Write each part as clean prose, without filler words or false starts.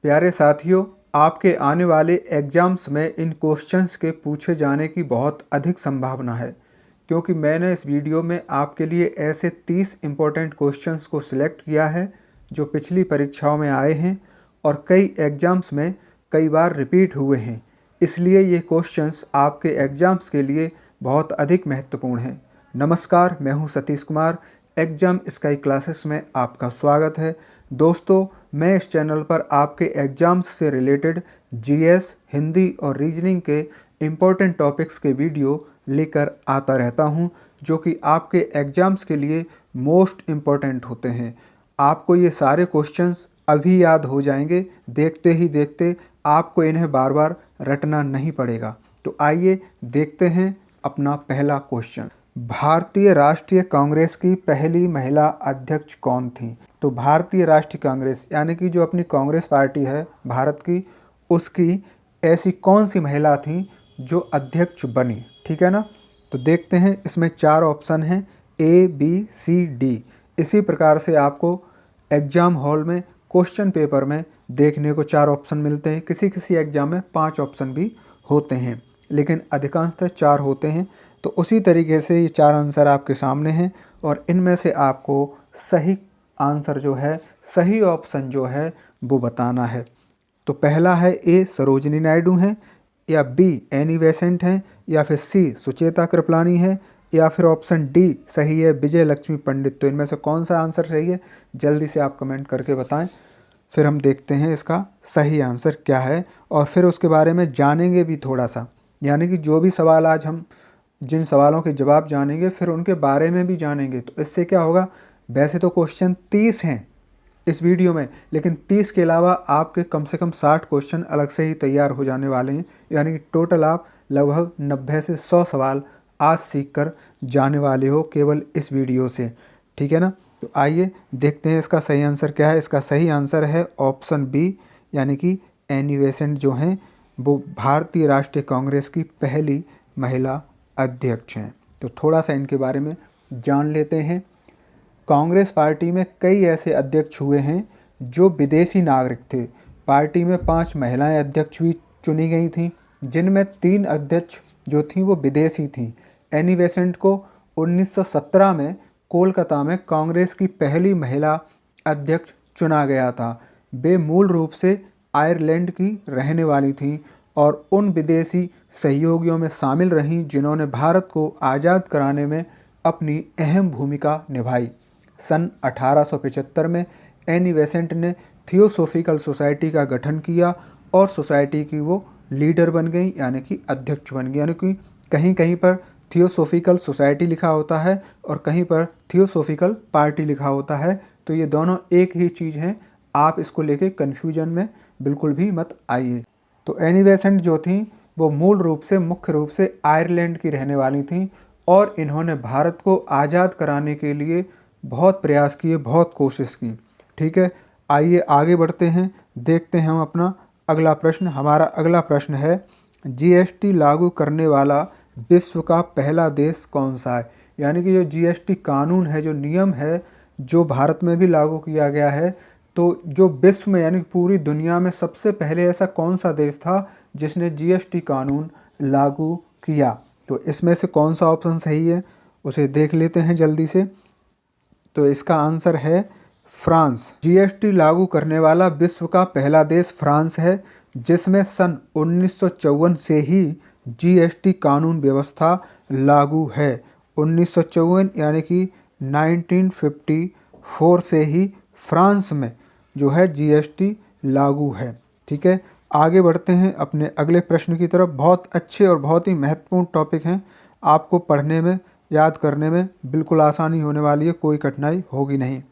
प्यारे साथियों, आपके आने वाले एग्ज़ाम्स में इन क्वेश्चंस के पूछे जाने की बहुत अधिक संभावना है, क्योंकि मैंने इस वीडियो में आपके लिए ऐसे 30 इम्पोर्टेंट क्वेश्चंस को सिलेक्ट किया है जो पिछली परीक्षाओं में आए हैं और कई एग्ज़ाम्स में कई बार रिपीट हुए हैं। इसलिए ये क्वेश्चंस आपके एग्ज़ाम्स के लिए बहुत अधिक महत्वपूर्ण हैं। नमस्कार, मैं हूं Satish Kumar. Exam sky classes में आपका स्वागत है। दोस्तों, मैं इस चैनल पर आपके एग्ज़ाम्स से रिलेटेड जीएस, हिंदी और रीजनिंग के इम्पोर्टेंट टॉपिक्स के वीडियो लेकर आता रहता हूं, जो कि आपके एग्ज़ाम्स के लिए मोस्ट इम्पोर्टेंट होते हैं। आपको ये सारे क्वेश्चंस अभी याद हो जाएंगे, देखते ही देखते आपको इन्हें बार बार रटना नहीं पड़ेगा। तो आइए देखते हैं अपना पहला क्वेश्चन। भारतीय राष्ट्रीय कांग्रेस की पहली महिला अध्यक्ष कौन थी? तो भारतीय राष्ट्रीय कांग्रेस यानी कि जो अपनी कांग्रेस पार्टी है भारत की, उसकी ऐसी कौन सी महिला थी जो अध्यक्ष बनी? ठीक है ना। तो देखते हैं, इसमें 4 ऑप्शन हैं, A, B, C, D। इसी प्रकार से आपको एग्ज़ाम हॉल में क्वेश्चन पेपर में देखने को 4 ऑप्शन मिलते हैं। किसी किसी एग्ज़ाम में 5 ऑप्शन भी होते हैं, लेकिन अधिकांशतः 4 होते हैं। तो उसी तरीके से ये 4 आंसर आपके सामने हैं और इनमें से आपको सही आंसर जो है, सही ऑप्शन जो है वो बताना है। तो पहला है A, सरोजिनी नायडू हैं, या B, एनी बेसेंट हैं, या फिर C, सुचेता कृपलानी है, या फिर ऑप्शन D सही है, विजय लक्ष्मी पंडित। तो इनमें से कौन सा आंसर सही है, जल्दी से आप कमेंट करके बताएं। फिर हम देखते हैं इसका सही आंसर क्या है और फिर उसके बारे में जानेंगे भी थोड़ा सा। यानी कि जो भी सवाल आज हम जिन सवालों के जवाब जानेंगे, फिर उनके बारे में भी जानेंगे। तो इससे क्या होगा, वैसे तो क्वेश्चन 30 हैं इस वीडियो में, लेकिन 30 के अलावा आपके कम से कम 60 क्वेश्चन अलग से ही तैयार हो जाने वाले हैं। यानी कि टोटल आप लगभग 90 से 100 सवाल आज सीख कर जाने वाले हो केवल इस वीडियो से। ठीक है ना। तो आइए देखते हैं इसका सही आंसर क्या है। इसका सही आंसर है ऑप्शन बी, यानी कि एनी बेसेंट जो हैं वो भारतीय राष्ट्रीय कांग्रेस की पहली महिला अध्यक्ष हैं। तो थोड़ा सा इनके बारे में जान लेते हैं। कांग्रेस पार्टी में कई ऐसे अध्यक्ष हुए हैं जो विदेशी नागरिक थे। पार्टी में 5 महिलाएं अध्यक्ष भी चुनी गई थीं, जिनमें 3 अध्यक्ष जो थीं वो विदेशी थीं। एनी बेसेंट को 1917 में कोलकाता में कांग्रेस की पहली महिला अध्यक्ष चुना गया था। वे मूल रूप से आयरलैंड की रहने वाली थीं और उन विदेशी सहयोगियों में शामिल रहीं जिन्होंने भारत को आज़ाद कराने में अपनी अहम भूमिका निभाई। सन 1875 में एनी बेसेंट ने थियोसॉफिकल सोसाइटी का गठन किया और सोसाइटी की वो लीडर बन गई, यानी कि अध्यक्ष बन गई। यानी कि कहीं कहीं पर थियोसॉफिकल सोसाइटी लिखा होता है और कहीं पर थियोसॉफिकल पार्टी लिखा होता है। तो ये दोनों एक ही चीज़ हैं, आप इसको लेके कन्फ्यूजन में बिल्कुल भी मत आइए। तो एनी बेसेंट जो थी वो मूल रूप से मुख्य रूप से आयरलैंड की रहने वाली थी और इन्होंने भारत को आज़ाद कराने के लिए बहुत प्रयास किए, बहुत कोशिश की। ठीक है, आइए आगे बढ़ते हैं, देखते हैं हम अपना अगला प्रश्न। हमारा अगला प्रश्न है, जीएसटी लागू करने वाला विश्व का पहला देश कौन सा है? यानी कि जो जीएसटी कानून है, जो नियम है, जो भारत में भी लागू किया गया है, तो जो विश्व में यानी पूरी दुनिया में सबसे पहले ऐसा कौन सा देश था जिसने जीएसटी कानून लागू किया? तो इसमें से कौन सा ऑप्शन सही है उसे देख लेते हैं जल्दी से। तो इसका आंसर है फ्रांस। जीएसटी लागू करने वाला विश्व का पहला देश फ्रांस है, जिसमें सन 1954 से ही जीएसटी कानून व्यवस्था लागू है। 1954 यानी कि 1954 से ही फ्रांस में जो है जीएसटी लागू है। ठीक है, आगे बढ़ते हैं अपने अगले प्रश्न की तरफ। बहुत अच्छे और बहुत ही महत्वपूर्ण टॉपिक हैं, आपको पढ़ने में, याद करने में बिल्कुल आसानी होने वाली है, कोई कठिनाई होगी नहीं।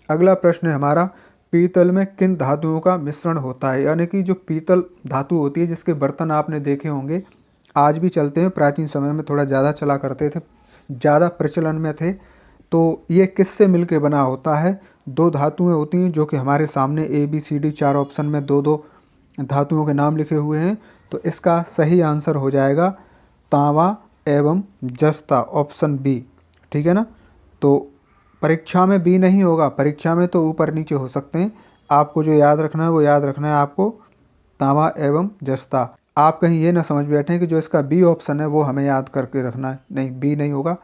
अगला प्रश्न है हमारा, पीतल में किन धातुओं का मिश्रण होता है? यानी कि जो पीतल धातु होती है, जिसके बर्तन आपने देखे होंगे, आज भी चलते हैं, प्राचीन समय में थोड़ा ज़्यादा चला करते थे, ज़्यादा प्रचलन में थे। तो ये किससे मिलके बना होता है? 2 धातुएं होती हैं जो कि हमारे सामने ABCD 4 ऑप्शन में 2-2 धातुओं के नाम लिखे हुए हैं। तो इसका सही आंसर हो जाएगा तांबा एवं जस्ता, ऑप्शन बी। ठीक है ना। तो परीक्षा में बी नहीं होगा, परीक्षा में तो ऊपर नीचे हो सकते हैं, आपको जो याद रखना है वो याद रखना है आपको तांबा एवं जस्ता। आप कहीं ये ना समझ बैठें कि जो इसका बी ऑप्शन है वो हमें याद करके रखना है, नहीं, बी नहीं होगा,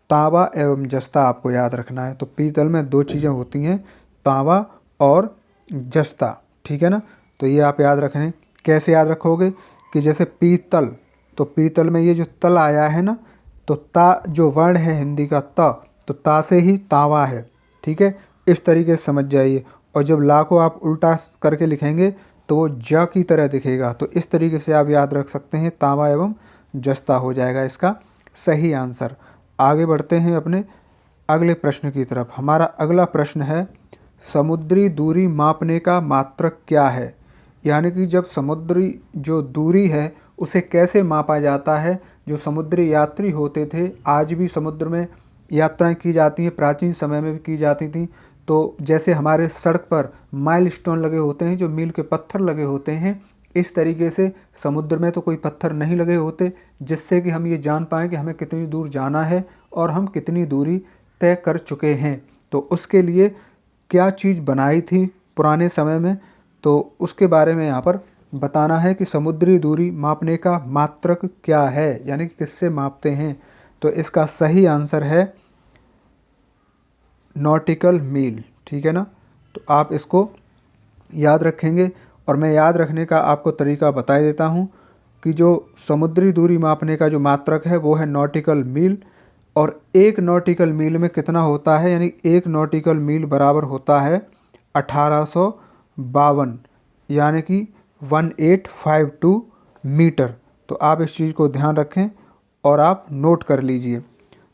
तांबा एवं जस्ता आपको याद रखना है। तो पीतल में दो चीज़ें होती हैं, तांबा और जस्ता, ठीक है ना। तो ये आप याद रखें। कैसे याद रखोगे कि जैसे पीतल, तो पीतल में ये जो तल आया है ना, तो ता जो वर्ण है हिंदी का ता, तो ता से ही तांबा है, ठीक है, इस तरीके से समझ जाइए। और जब ला को आप उल्टा करके लिखेंगे तो वो ज की तरह दिखेगा। तो इस तरीके से आप याद रख सकते हैं, तांबा एवं जस्ता हो जाएगा इसका सही आंसर। आगे बढ़ते हैं अपने अगले प्रश्न की तरफ। हमारा अगला प्रश्न है, समुद्री दूरी मापने का मात्रक क्या है? यानी कि जब समुद्री जो दूरी है उसे कैसे मापा जाता है। जो समुद्री यात्री होते थे, आज भी समुद्र में यात्राएं की जाती हैं, प्राचीन समय में भी की जाती थी। तो जैसे हमारे सड़क पर माइलस्टोन लगे होते हैं, जो मील के पत्थर लगे होते हैं, इस तरीके से समुद्र में तो कोई पत्थर नहीं लगे होते जिससे कि हम ये जान पाएँ कि हमें कितनी दूर जाना है और हम कितनी दूरी तय कर चुके हैं। तो उसके लिए क्या चीज़ बनाई थी पुराने समय में, तो उसके बारे में यहाँ पर बताना है कि समुद्री दूरी मापने का मात्रक क्या है, यानी कि किससे मापते हैं। तो इसका सही आंसर है नॉटिकल मील, ठीक है ना। तो आप इसको याद रखेंगे और मैं याद रखने का आपको तरीका बता देता हूँ कि जो समुद्री दूरी मापने का जो मात्रक है वो है नॉटिकल मील। और एक नॉटिकल मील में कितना होता है, यानी एक नॉटिकल मील बराबर होता है 1852, यानी कि 1852 मीटर। तो आप इस चीज़ को ध्यान रखें और आप नोट कर लीजिए।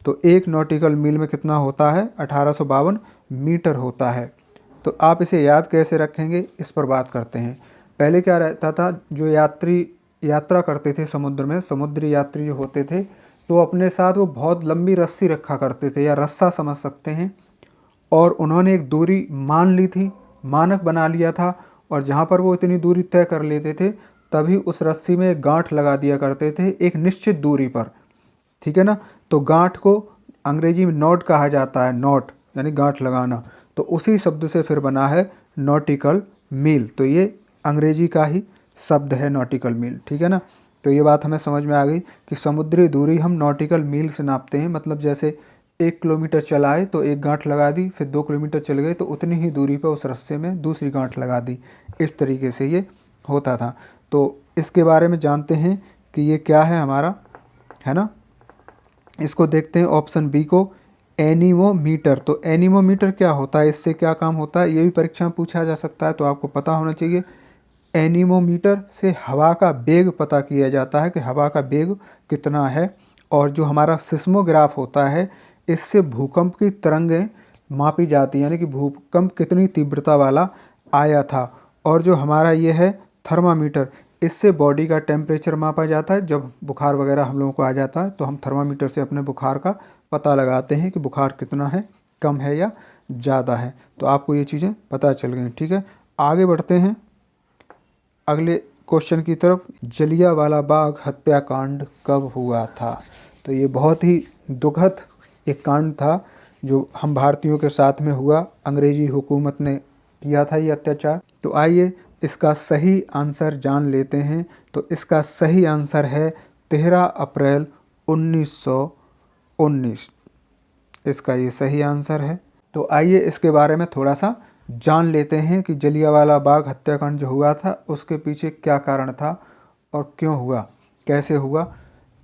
तो एक नॉटिकल मील में कितना होता है, 1852 मीटर होता है। तो आप इसे याद कैसे रखेंगे, इस पर बात करते हैं। पहले क्या रहता था, जो यात्रा करते थे समुद्र में, समुद्री यात्री जो होते थे, तो अपने साथ वो बहुत लंबी रस्सी रखा करते थे, या रस्सा समझ सकते हैं। और उन्होंने एक दूरी मान ली थी, मानक बना लिया था, और जहाँ पर वो इतनी दूरी तय कर लेते थे तभी उस रस्सी में एक गांठ लगा दिया करते थे एक निश्चित दूरी पर, ठीक है ना। तो गांठ को अंग्रेजी में नॉट कहा जाता है, नॉट यानी गांठ लगाना। तो उसी शब्द से फिर बना है नॉटिकल मील। तो ये अंग्रेजी का ही शब्द है नॉटिकल मील, ठीक है ना। तो ये बात हमें समझ में आ गई कि समुद्री दूरी हम नॉटिकल मील से नापते हैं। मतलब जैसे 1 किलोमीटर चलाए तो एक गांठ लगा दी, फिर 2 किलोमीटर चल गए तो उतनी ही दूरी पर उस रस्से में दूसरी गांठ लगा दी। इस तरीके से ये होता था। तो इसके बारे में जानते हैं कि ये क्या है हमारा, है ना। इसको देखते हैं ऑप्शन बी को, एनीमोमीटर। तो एनीमोमीटर क्या होता है, इससे क्या काम होता है, ये भी परीक्षा में पूछा जा सकता है, तो आपको पता होना चाहिए। एनीमोमीटर से हवा का वेग पता किया जाता है कि हवा का वेग कितना है। और जो हमारा सिस्मोग्राफ होता है, इससे भूकंप की तरंगें मापी जाती हैं, यानी कि भूकंप कितनी तीव्रता वाला आया था। और जो हमारा ये है थर्मामीटर, इससे बॉडी का टेम्परेचर मापा जाता है। जब बुखार वगैरह हम लोगों को आ जाता है तो हम थर्मामीटर से अपने बुखार का पता लगाते हैं कि बुखार कितना है, कम है या ज़्यादा है। तो आपको ये चीज़ें पता चल गई, ठीक है। आगे बढ़ते हैं अगले क्वेश्चन की तरफ। जलियांवाला बाग हत्याकांड कब हुआ था? तो ये बहुत ही दुखद एक कांड था जो हम भारतीयों के साथ में हुआ। अंग्रेजी हुकूमत ने किया था ये अत्याचार। तो आइए इसका सही आंसर जान लेते हैं। तो इसका सही आंसर है 13 अप्रैल 1919। इसका ये सही आंसर है। तो आइए इसके बारे में थोड़ा सा जान लेते हैं कि जलियांवाला बाग हत्याकांड जो हुआ था उसके पीछे क्या कारण था और क्यों हुआ, कैसे हुआ।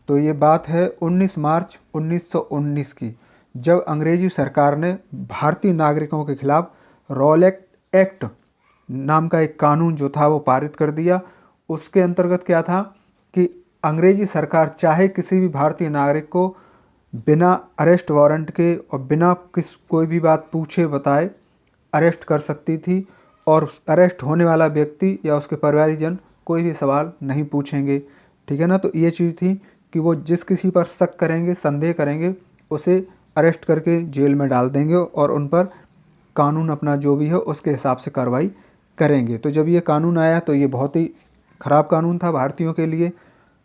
तो ये बात है 19 मार्च 1919 की, जब अंग्रेजी सरकार ने भारतीय नागरिकों के खिलाफ रॉलेट एक्ट नाम का एक कानून जो था वो पारित कर दिया। उसके अंतर्गत क्या था कि अंग्रेजी सरकार चाहे किसी भी भारतीय नागरिक को बिना अरेस्ट वारंट के और बिना कोई भी बात पूछे बताए अरेस्ट कर सकती थी, और अरेस्ट होने वाला व्यक्ति या उसके परिवारजन कोई भी सवाल नहीं पूछेंगे, ठीक है ना। तो ये चीज़ थी कि वो जिस किसी पर शक करेंगे, संदेह करेंगे, उसे अरेस्ट करके जेल में डाल देंगे और उन पर कानून अपना जो भी है उसके हिसाब से कार्रवाई करेंगे। तो जब ये कानून आया तो ये बहुत ही ख़राब कानून था भारतीयों के लिए।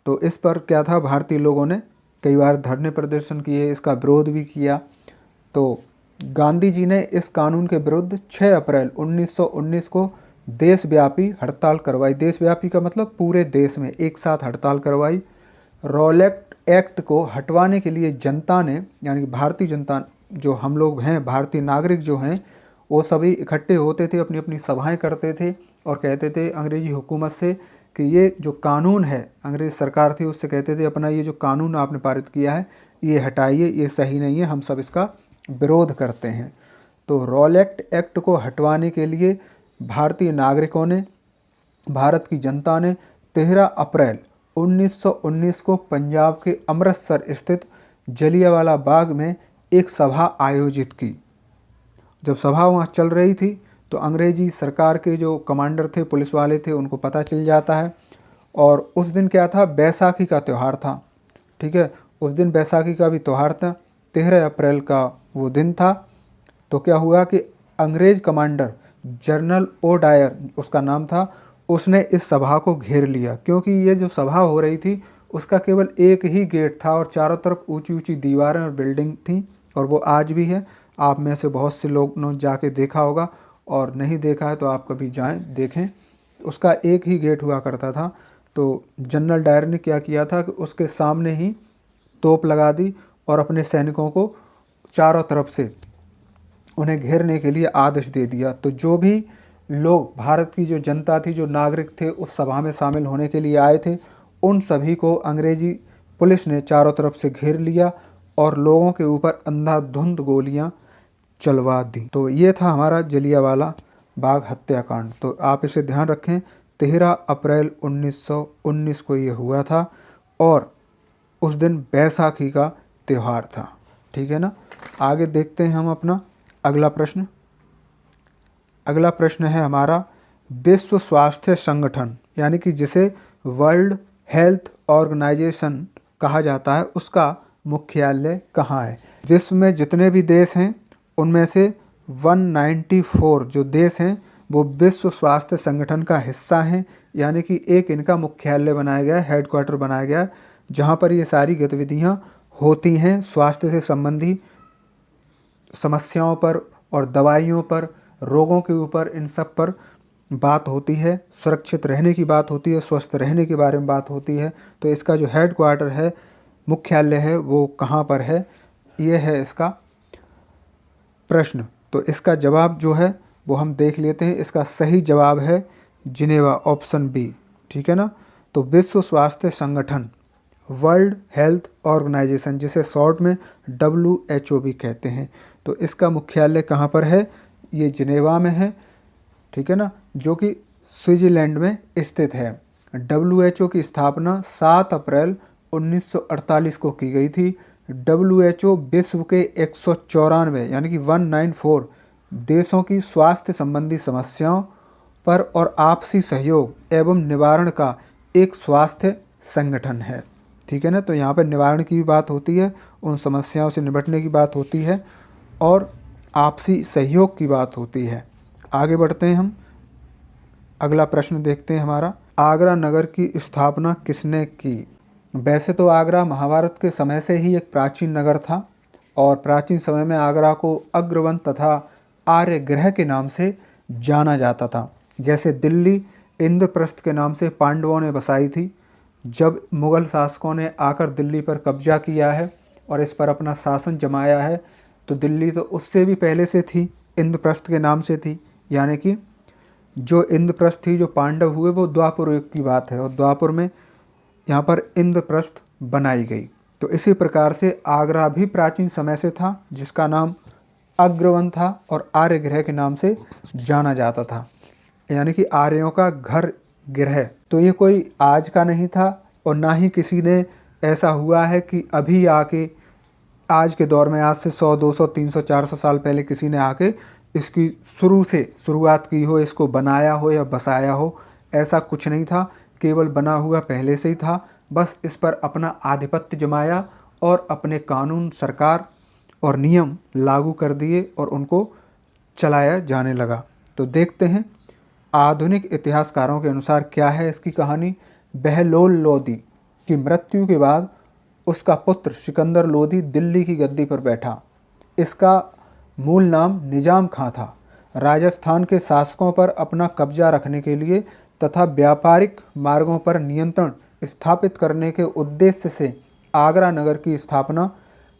तो इस पर क्या था, भारतीय लोगों ने कई बार धरने प्रदर्शन किए, इसका विरोध भी किया। तो गांधी जी ने इस कानून के विरुद्ध 6 अप्रैल 1919 को देशव्यापी हड़ताल करवाई। देशव्यापी का मतलब पूरे देश में एक साथ हड़ताल करवाई। रॉलेट एक्ट को हटवाने के लिए जनता ने, यानी भारतीय जनता, जो हम लोग हैं, भारतीय नागरिक जो हैं, वो सभी इकट्ठे होते थे, अपनी अपनी सभाएं करते थे और कहते थे अंग्रेजी हुकूमत से कि ये जो कानून है, अंग्रेज सरकार थी उससे कहते थे अपना ये जो कानून आपने पारित किया है ये हटाइए, ये सही नहीं है, हम सब इसका विरोध करते हैं। तो रॉलेट एक्ट को हटवाने के लिए भारतीय नागरिकों ने, भारत की जनता ने 13 अप्रैल 1919 को पंजाब के अमृतसर स्थित जलियांवाला बाग में एक सभा आयोजित की। जब सभा वहाँ चल रही थी तो अंग्रेजी सरकार के जो कमांडर थे, पुलिस वाले थे, उनको पता चल जाता है। और उस दिन क्या था, बैसाखी का त्यौहार था। ठीक है, उस दिन बैसाखी का भी त्यौहार था, 13 अप्रैल का वो दिन था। तो क्या हुआ कि अंग्रेज कमांडर जनरल ओ डायर उसका नाम था, उसने इस सभा को घेर लिया, क्योंकि ये जो सभा हो रही थी उसका केवल एक ही गेट था और चारों तरफ ऊंची ऊंची दीवारें और बिल्डिंग थी, और वो आज भी है। आप में से बहुत से लोग ने जाके देखा होगा, और नहीं देखा है तो आप कभी जाएं देखें। उसका एक ही गेट हुआ करता था। तो जनरल डायर ने क्या किया था कि उसके सामने ही तोप लगा दी और अपने सैनिकों को चारों तरफ से उन्हें घेरने के लिए आदेश दे दिया। तो जो भी लोग, भारत की जो जनता थी, जो नागरिक थे, उस सभा में शामिल होने के लिए आए थे, उन सभी को अंग्रेजी पुलिस ने चारों तरफ से घेर लिया और लोगों के ऊपर अंधाधुंध गोलियां चलवा दी। तो ये था हमारा जलियांवाला बाग हत्याकांड। तो आप इसे ध्यान रखें, 13 अप्रैल 1919 को ये हुआ था और उस दिन बैसाखी का त्यौहार था। ठीक है ना। आगे देखते हैं हम अपना अगला प्रश्न। अगला प्रश्न है हमारा, विश्व स्वास्थ्य संगठन यानी कि जिसे वर्ल्ड हेल्थ ऑर्गेनाइजेशन कहा जाता है, उसका मुख्यालय कहाँ है? विश्व में जितने भी देश हैं उनमें से 194 जो देश हैं वो विश्व स्वास्थ्य संगठन का हिस्सा हैं, यानी कि एक इनका मुख्यालय बनाया गया है, हेडक्वार्टर बनाया गया है, जहाँ पर ये सारी गतिविधियाँ होती हैं। स्वास्थ्य से संबंधी समस्याओं पर और दवाइयों पर, रोगों के ऊपर, इन सब पर बात होती है। सुरक्षित रहने की बात होती है, स्वस्थ रहने के बारे में बात होती है। तो इसका जो हेडक्वार्टर है, मुख्यालय है, वो कहाँ पर है? ये है इसका प्रश्न। तो इसका जवाब जो है वो हम देख लेते हैं। इसका सही जवाब है जिनेवा, ऑप्शन बी। ठीक है ना। तो विश्व स्वास्थ्य संगठन, वर्ल्ड हेल्थ ऑर्गेनाइजेशन, जिसे शॉर्ट में WHO भी कहते हैं, तो इसका मुख्यालय कहाँ पर है? ये जिनेवा में है। ठीक है ना, जो कि स्विट्जरलैंड में स्थित है। WHO की स्थापना 7 अप्रैल 1948 को की गई थी। WHO विश्व के 194 यानी कि 194 देशों की स्वास्थ्य संबंधी समस्याओं पर और आपसी सहयोग एवं निवारण का एक स्वास्थ्य संगठन है। ठीक है ना। तो यहाँ पर निवारण की भी बात होती है, उन समस्याओं से निपटने की बात होती है और आपसी सहयोग की बात होती है। आगे बढ़ते हैं हम। अगला प्रश्न देखते हैं हमारा, आगरा नगर की स्थापना किसने की? वैसे तो आगरा महाभारत के समय से ही एक प्राचीन नगर था और प्राचीन समय में आगरा को अग्रवन तथा आर्यगृह के नाम से जाना जाता था। जैसे दिल्ली इंद्रप्रस्थ के नाम से पांडवों ने बसाई थी। जब मुग़ल शासकों ने आकर दिल्ली पर कब्जा किया है और इस पर अपना शासन जमाया है, तो दिल्ली तो उससे भी पहले से थी, इंद्रप्रस्थ के नाम से थी। यानी कि जो इंद्रप्रस्थ थी, जो पांडव हुए, वो द्वापर युग की बात है और द्वापर में यहाँ पर इंद्रप्रस्थ बनाई गई। तो इसी प्रकार से आगरा भी प्राचीन समय से था, जिसका नाम अग्रवन था और आर्यगृह के नाम से जाना जाता था, यानी कि आर्यों का घर गृह। तो ये कोई आज का नहीं था और ना ही किसी ने ऐसा हुआ है कि अभी आके आज के दौर में, आज से 100, 200, 300, 400 साल पहले किसी ने आके इसकी शुरुआत की हो, इसको बनाया हो या बसाया हो। ऐसा कुछ नहीं था, केवल बना हुआ पहले से ही था। बस इस पर अपना आधिपत्य जमाया और अपने कानून, सरकार और नियम लागू कर दिए और उनको चलाया जाने लगा। तो देखते हैं आधुनिक इतिहासकारों के अनुसार क्या है इसकी कहानी। बहलोल लोदी की मृत्यु के बाद उसका पुत्र सिकंदर लोदी दिल्ली की गद्दी पर बैठा। इसका मूल नाम निजाम खां था। राजस्थान के शासकों पर अपना कब्जा रखने के लिए तथा व्यापारिक मार्गों पर नियंत्रण स्थापित करने के उद्देश्य से आगरा नगर की स्थापना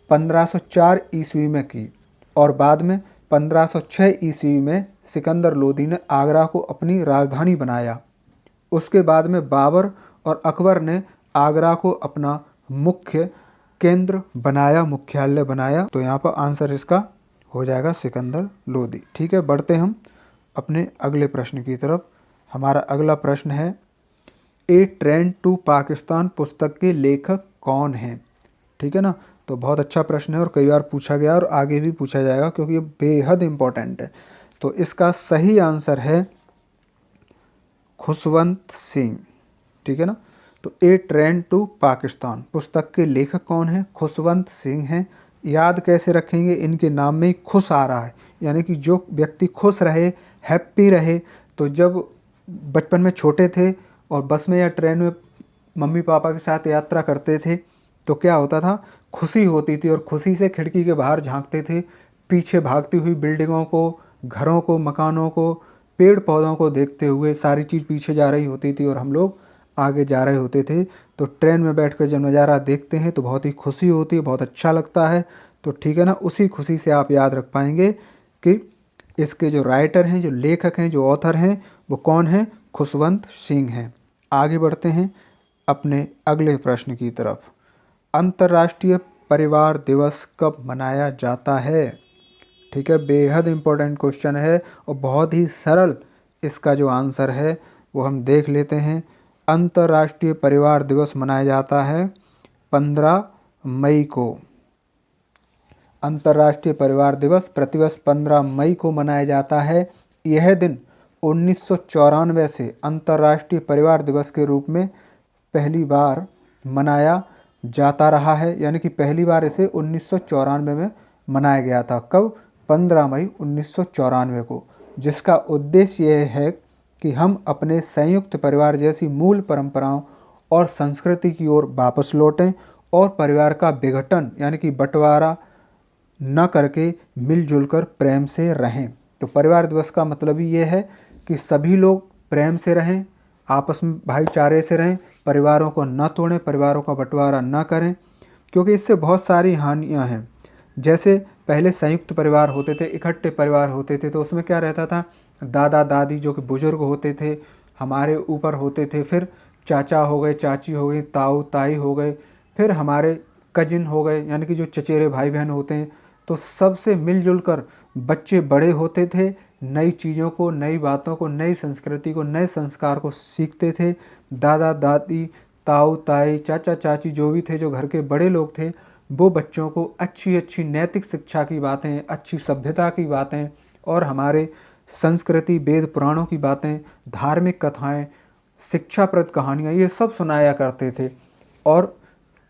1504 ईस्वी में की और बाद में 1506 ईस्वी में सिकंदर लोदी ने आगरा को अपनी राजधानी बनाया। उसके बाद में बाबर और अकबर ने आगरा को अपना मुख्य केंद्र बनाया, मुख्यालय बनाया। तो यहाँ पर आंसर इसका हो जाएगा सिकंदर लोदी। ठीक है, बढ़ते हम अपने अगले प्रश्न की तरफ। हमारा अगला प्रश्न है, ए ट्रेन टू पाकिस्तान पुस्तक के लेखक कौन हैं? ठीक है ना, तो बहुत अच्छा प्रश्न है और कई बार पूछा गया और आगे भी पूछा जाएगा क्योंकि ये बेहद इम्पोर्टेंट है। तो इसका सही आंसर है खुशवंत सिंह। ठीक है ना, तो ए ट्रेन टू पाकिस्तान पुस्तक के लेखक कौन है? खुशवंत सिंह हैं। याद कैसे रखेंगे? इनके नाम में ही खुश आ रहा है, यानी कि जो व्यक्ति खुश रहे, हैप्पी रहे। तो जब बचपन में छोटे थे और बस में या ट्रेन में मम्मी पापा के साथ यात्रा करते थे तो क्या होता था, खुशी होती थी और खुशी से खिड़की के बाहर झांकते थे, पीछे भागती हुई बिल्डिंगों को, घरों को, मकानों को, पेड़ पौधों को देखते हुए सारी चीज़ पीछे जा रही होती थी और हम लोग आगे जा रहे होते थे। तो ट्रेन में बैठकर जब नज़ारा देखते हैं तो बहुत ही खुशी होती है, बहुत अच्छा लगता है। तो ठीक है ना, उसी खुशी से आप याद रख पाएंगे कि इसके जो राइटर हैं, जो लेखक हैं, जो ऑथर हैं, वो कौन हैं? खुशवंत सिंह हैं। आगे बढ़ते हैं अपने अगले प्रश्न की तरफ। अंतर्राष्ट्रीय परिवार दिवस कब मनाया जाता है? ठीक है, बेहद इम्पोर्टेंट क्वेश्चन है और बहुत ही सरल इसका जो आंसर है वो हम देख लेते हैं। अंतर्राष्ट्रीय परिवार दिवस मनाया जाता है 15 मई को। अंतर्राष्ट्रीय परिवार दिवस प्रतिवर्ष 15 मई को मनाया जाता है। यह दिन 1994 से अंतर्राष्ट्रीय परिवार दिवस के रूप में पहली बार मनाया जाता रहा है, यानी कि पहली बार इसे 1994 में मनाया गया था। कब? 15 मई 1994 को, जिसका उद्देश्य यह है कि हम अपने संयुक्त परिवार जैसी मूल परंपराओं और संस्कृति की ओर वापस लौटें और परिवार का विघटन यानी कि बंटवारा न करके मिलजुल कर प्रेम से रहें। तो परिवार दिवस का मतलब ही ये है कि सभी लोग प्रेम से रहें, आपस में भाईचारे से रहें, परिवारों को न तोड़ें, परिवारों का बंटवारा न करें, क्योंकि इससे बहुत सारी हानियां हैं। जैसे पहले संयुक्त परिवार होते थे, इकट्ठे परिवार होते थे, तो उसमें क्या रहता था, दादा दादी जो कि बुजुर्ग होते थे हमारे ऊपर होते थे, फिर चाचा हो गए, चाची हो गई, ताऊ ताई हो गए, फिर हमारे कजिन हो गए यानी कि जो चचेरे भाई बहन होते हैं। तो सबसे मिलजुल कर बच्चे बड़े होते थे, नई चीज़ों को, नई बातों को, नई संस्कृति को, नए संस्कार को सीखते थे। दादा दादी, ताऊ ताई, चाचा चाची जो भी थे, जो घर के बड़े लोग थे, वो बच्चों को अच्छी अच्छी नैतिक शिक्षा की बातें, अच्छी सभ्यता की बातें और हमारे संस्कृति, वेद पुराणों की बातें, धार्मिक कथाएं, शिक्षाप्रद कहानियाँ, ये सब सुनाया करते थे। और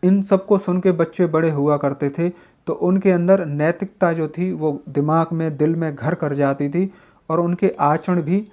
इन सब को सुन के बच्चे बड़े हुआ करते थे, तो उनके अंदर नैतिकता जो थी वो दिमाग में, दिल में घर कर जाती थी और उनके आचरण भी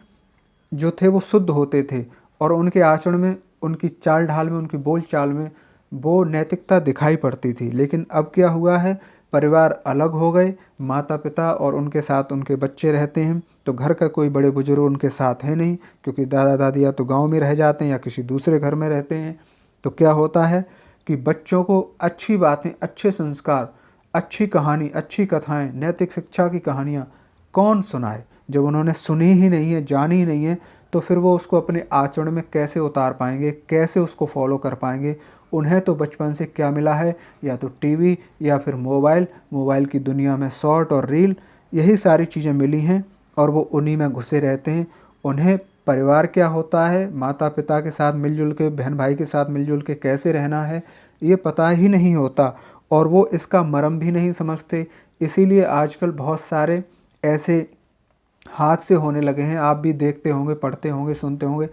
जो थे वो शुद्ध होते थे और उनके आचरण में, उनकी चाल ढाल में, उनकी बोल चाल में वो नैतिकता दिखाई पड़ती थी। लेकिन अब क्या हुआ है, परिवार अलग हो गए, माता पिता और उनके साथ उनके बच्चे रहते हैं, तो घर का कोई बड़े बुजुर्ग उनके साथ है नहीं, क्योंकि दादा दादी या तो गाँव में रह जाते हैं या किसी दूसरे घर में रहते हैं। तो क्या होता है कि बच्चों को अच्छी बातें, अच्छे संस्कार, अच्छी कहानी, अच्छी कथाएं, नैतिक शिक्षा की कहानियाँ कौन सुनाए? जब उन्होंने सुनी ही नहीं है, जानी ही नहीं है, तो फिर वो उसको अपने आचरण में कैसे उतार पाएंगे, कैसे उसको फॉलो कर पाएंगे? उन्हें तो बचपन से क्या मिला है, या तो टीवी या फिर मोबाइल की दुनिया में शॉर्ट और रील, यही सारी चीज़ें मिली हैं और वो उन्हीं में घुसे रहते हैं। उन्हें परिवार क्या होता है, माता पिता के साथ मिलजुल के, बहन भाई के साथ मिलजुल के कैसे रहना है, ये पता ही नहीं होता और वो इसका मर्म भी नहीं समझते। इसीलिए आजकल बहुत सारे ऐसे हादसे होने लगे हैं, आप भी देखते होंगे, पढ़ते होंगे, सुनते होंगे,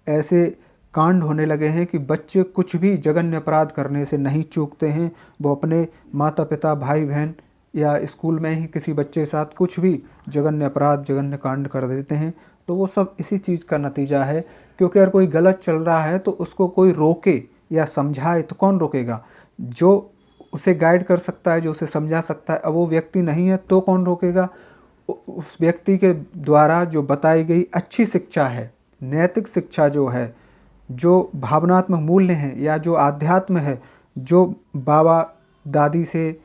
ऐसे कांड होने लगे हैं कि बच्चे कुछ भी जघन्य अपराध करने से नहीं चूकते हैं। वो अपने माता पिता, भाई बहन या स्कूल में ही किसी बच्चे के साथ कुछ भी जघन्य अपराध, जघन्य कांड कर देते हैं। तो वो सब इसी चीज़ का नतीजा है, क्योंकि अगर कोई गलत चल रहा है तो उसको कोई रोके या समझाए तो कौन रोकेगा? जो उसे गाइड कर सकता है, जो उसे समझा सकता है। अब वो व्यक्ति नहीं है तो कौन रोकेगा? उस व्यक्ति के द्वारा जो बताई गई अच्छी शिक्षा है, नैतिक शिक्षा जो है, जो भावनात्मक मूल्य हैं या जो आध्यात्म है, जो बाबा दादी से,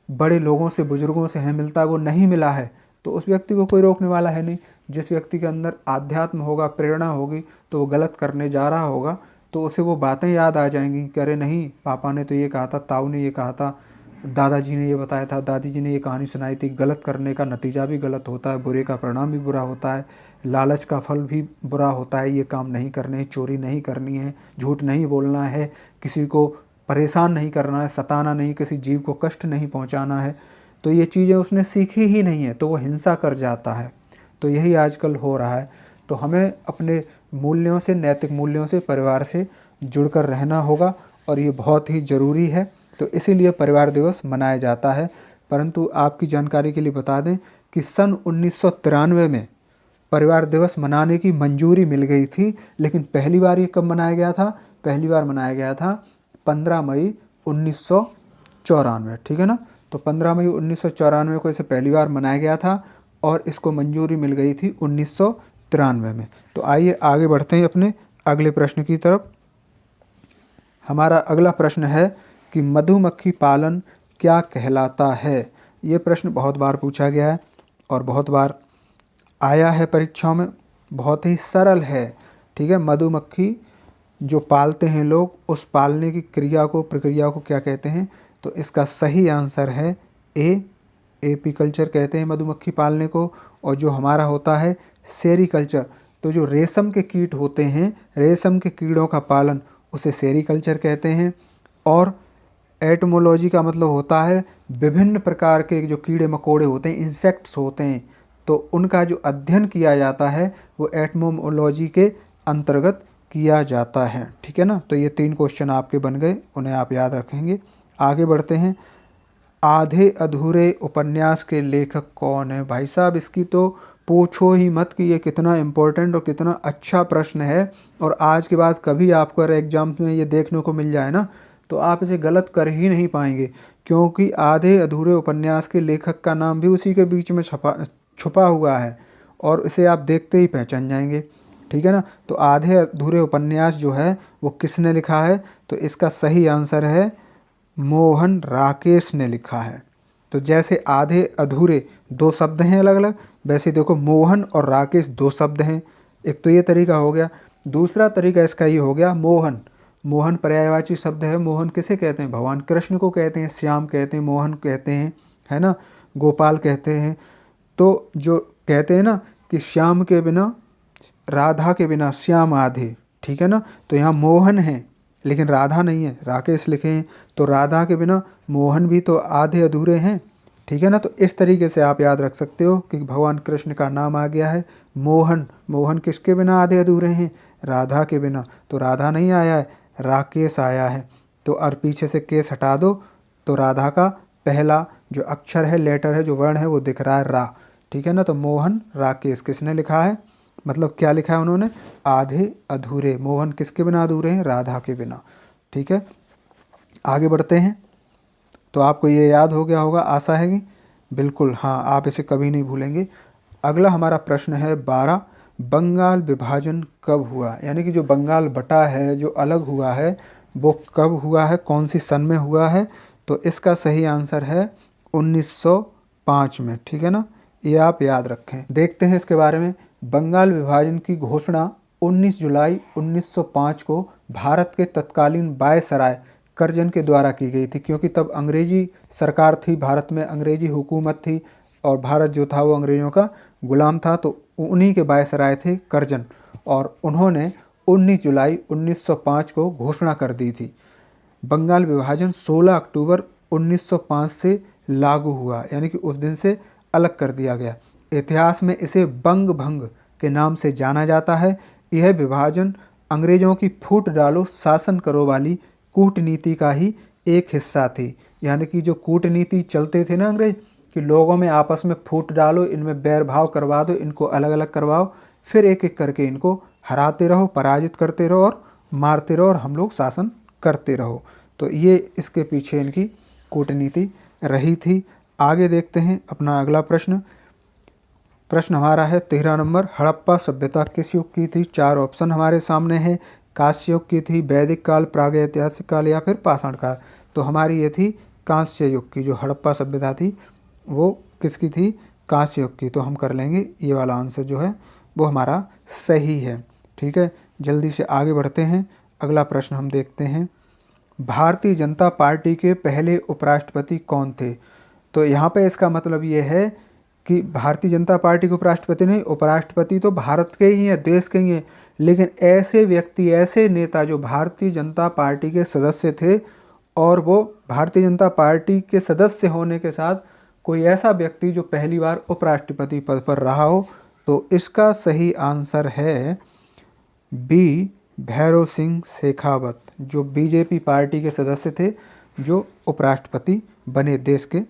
बड़े लोगों से, बुजुर्गों से हमें मिलता है, वो नहीं मिला है, तो उस व्यक्ति को कोई रोकने वाला है नहीं। जिस व्यक्ति के अंदर आध्यात्म होगा, प्रेरणा होगी, तो वो गलत करने जा रहा होगा तो उसे वो बातें याद आ जाएंगी कि अरे नहीं, पापा ने तो ये कहा था, ताऊ ने ये कहा था, दादाजी ने ये बताया था, दादी जी ने ये कहानी सुनाई थी। गलत करने का नतीजा भी गलत होता है, बुरे का परिणाम भी बुरा होता है, लालच का फल भी बुरा होता है। ये काम नहीं करने, चोरी नहीं करनी है, झूठ नहीं बोलना है, किसी को परेशान नहीं करना है, सताना नहीं, किसी जीव को कष्ट नहीं पहुंचाना है। तो ये चीज़ें उसने सीखी ही नहीं है, तो वो हिंसा कर जाता है। तो यही आजकल हो रहा है। तो हमें अपने मूल्यों से, नैतिक मूल्यों से, परिवार से जुड़कर रहना होगा और ये बहुत ही ज़रूरी है। तो इसीलिए परिवार दिवस मनाया जाता है। परंतु आपकी जानकारी के लिए बता दें कि सन 1993 में परिवार दिवस मनाने की मंजूरी मिल गई थी, लेकिन पहली बार ये कब मनाया गया था? पहली बार मनाया गया था 15 मई 1994, ठीक है ना। तो 15 मई 1994 को इसे पहली बार मनाया गया था और इसको मंजूरी मिल गई थी 1993 में। तो आइए आगे बढ़ते हैं अपने अगले प्रश्न की तरफ। हमारा अगला प्रश्न है कि मधुमक्खी पालन क्या कहलाता है? ये प्रश्न बहुत बार पूछा गया है और बहुत बार आया है परीक्षाओं में। बहुत ही सरल है, ठीक है। मधुमक्खी जो पालते हैं लोग, उस पालने की क्रिया को, प्रक्रिया को क्या कहते हैं? तो इसका सही आंसर है एपीकल्चर कहते हैं मधुमक्खी पालने को। और जो हमारा होता है सेरीकल्चर, तो जो रेशम के कीट होते हैं, रेशम के कीड़ों का पालन, उसे सेरीकल्चर कहते हैं। और एटमोलॉजी का मतलब होता है विभिन्न प्रकार के जो कीड़े मकोड़े होते हैं, इंसेक्ट्स होते हैं, तो उनका जो अध्ययन किया जाता है वो एटमोलॉजी के अंतर्गत किया जाता है, ठीक है ना। तो ये 3 क्वेश्चन आपके बन गए, उन्हें आप याद रखेंगे। आगे बढ़ते हैं। आधे अधूरे उपन्यास के लेखक कौन है? भाई साहब, इसकी तो पूछो ही मत कि ये कितना इम्पोर्टेंट और कितना अच्छा प्रश्न है। और आज के बाद कभी आपको अगर एग्जाम में ये देखने को मिल जाए ना, तो आप इसे गलत कर ही नहीं पाएंगे, क्योंकि आधे अधूरे उपन्यास के लेखक का नाम भी उसी के बीच में छुपा हुआ है और इसे आप देखते ही पहचान जाएंगे, ठीक है ना। तो आधे अधूरे उपन्यास जो है वो किसने लिखा है? तो इसका सही आंसर है मोहन राकेश ने लिखा है। तो जैसे आधे अधूरे 2 शब्द हैं अलग अलग, वैसे देखो मोहन और राकेश 2 शब्द हैं। एक तो ये तरीका हो गया। दूसरा तरीका इसका ये हो गया, मोहन, मोहन पर्यायवाची शब्द है। मोहन किसे कहते हैं? भगवान कृष्ण को कहते हैं, श्याम कहते हैं, मोहन कहते हैं, है ना, गोपाल कहते हैं। तो जो कहते हैं ना कि श्याम के बिना, राधा के बिना श्याम आधे, ठीक है ना। तो यहाँ मोहन है लेकिन राधा नहीं है, राकेश लिखे हैं, तो राधा के बिना मोहन भी तो आधे अधूरे हैं, ठीक है ना। तो इस तरीके से आप याद रख सकते हो कि भगवान कृष्ण का नाम आ गया है मोहन। मोहन किसके बिना आधे अधूरे हैं? राधा के बिना। तो राधा नहीं आया है, राकेश आया है। तो और पीछे से केस हटा दो तो राधा का पहला जो अक्षर है, लेटर है, जो वर्ण है, वो दिख रहा है रा, ठीक है ना। तो मोहन राकेश किसने लिखा है? मतलब क्या लिखा है उन्होंने? आधे अधूरे। मोहन किसके बिना अधूरे हैं? राधा के बिना, ठीक है। आगे बढ़ते हैं। तो आपको ये याद हो गया होगा, आशा है कि बिल्कुल, हाँ, आप इसे कभी नहीं भूलेंगे। अगला हमारा प्रश्न है 12, बंगाल विभाजन कब हुआ? यानी कि जो बंगाल बटा है, जो अलग हुआ है, वो कब हुआ है, कौन सी सन में हुआ है? तो इसका सही आंसर है 1905 में, ठीक है ना। ये आप याद रखें। देखते हैं इसके बारे में। बंगाल विभाजन की घोषणा 19 जुलाई 1905 को भारत के तत्कालीन वायसराय करजन के द्वारा की गई थी, क्योंकि तब अंग्रेजी सरकार थी, भारत में अंग्रेजी हुकूमत थी और भारत जो था वो अंग्रेज़ों का गुलाम था। तो उन्हीं के वायसराय थे करजन, और उन्होंने 19 जुलाई 1905 को घोषणा कर दी थी। बंगाल विभाजन 16 अक्टूबर 1905 से लागू हुआ, यानी कि उस दिन से अलग कर दिया गया। इतिहास में इसे बंग भंग के नाम से जाना जाता है। यह विभाजन अंग्रेज़ों की फूट डालो शासन करो वाली कूटनीति का ही एक हिस्सा थी। यानी कि जो कूटनीति चलते थे ना अंग्रेज, कि लोगों में आपस में फूट डालो, इनमें बैर भाव करवा दो, इनको अलग अलग करवाओ, फिर एक एक करके इनको हराते रहो, पराजित करते रहो और मारते रहो और हम लोग शासन करते रहो। तो ये इसके पीछे इनकी कूटनीति रही थी। आगे देखते हैं अपना अगला प्रश्न। प्रश्न हमारा है 13 नंबर, हड़प्पा सभ्यता किस युग की थी? 4 ऑप्शन हमारे सामने है, कांस्य युग की थी, वैदिक काल, प्रागैतिहासिक काल या फिर पाषाण काल। तो हमारी ये थी कांस्य युग की। जो हड़प्पा सभ्यता थी वो किसकी थी? कांस्य युग की। तो हम कर लेंगे ये वाला आंसर जो है वो हमारा सही है। ठीक है, जल्दी से आगे बढ़ते हैं। अगला प्रश्न हम देखते हैं, भारतीय जनता पार्टी के पहले उपराष्ट्रपति कौन थे? तो यहाँ पे इसका मतलब ये है कि भारतीय जनता पार्टी के उपराष्ट्रपति नहीं, उपराष्ट्रपति तो भारत के ही हैं, देश के ही हैं, लेकिन ऐसे व्यक्ति, ऐसे नेता जो भारतीय जनता पार्टी के सदस्य थे और वो भारतीय जनता पार्टी के सदस्य होने के साथ कोई ऐसा व्यक्ति जो पहली बार उपराष्ट्रपति पद पर रहा हो, तो इसका सही आंसर है बी, भैरों सिंह शेखावत, जो बीजेपी पार्टी के सदस्य थे जो उपराष्ट्रपति बने देश के।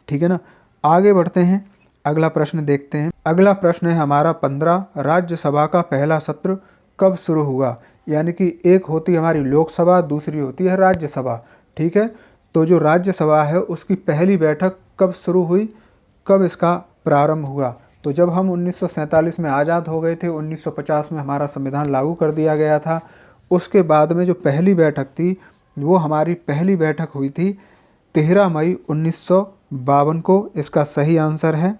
ठीक है ना, आगे बढ़ते हैं, अगला प्रश्न देखते हैं। अगला प्रश्न है हमारा 15, राज्यसभा का पहला सत्र कब शुरू हुआ? यानी कि एक होती है हमारी लोकसभा, दूसरी होती है राज्यसभा। ठीक है, तो जो राज्यसभा है उसकी पहली बैठक कब शुरू हुई, कब इसका प्रारंभ हुआ? तो जब हम 1947 में आज़ाद हो गए थे, 1950 में हमारा संविधान लागू कर दिया गया था, उसके बाद में जो पहली बैठक थी वो हमारी पहली बैठक हुई थी 13 मई 1952 को। इसका सही आंसर है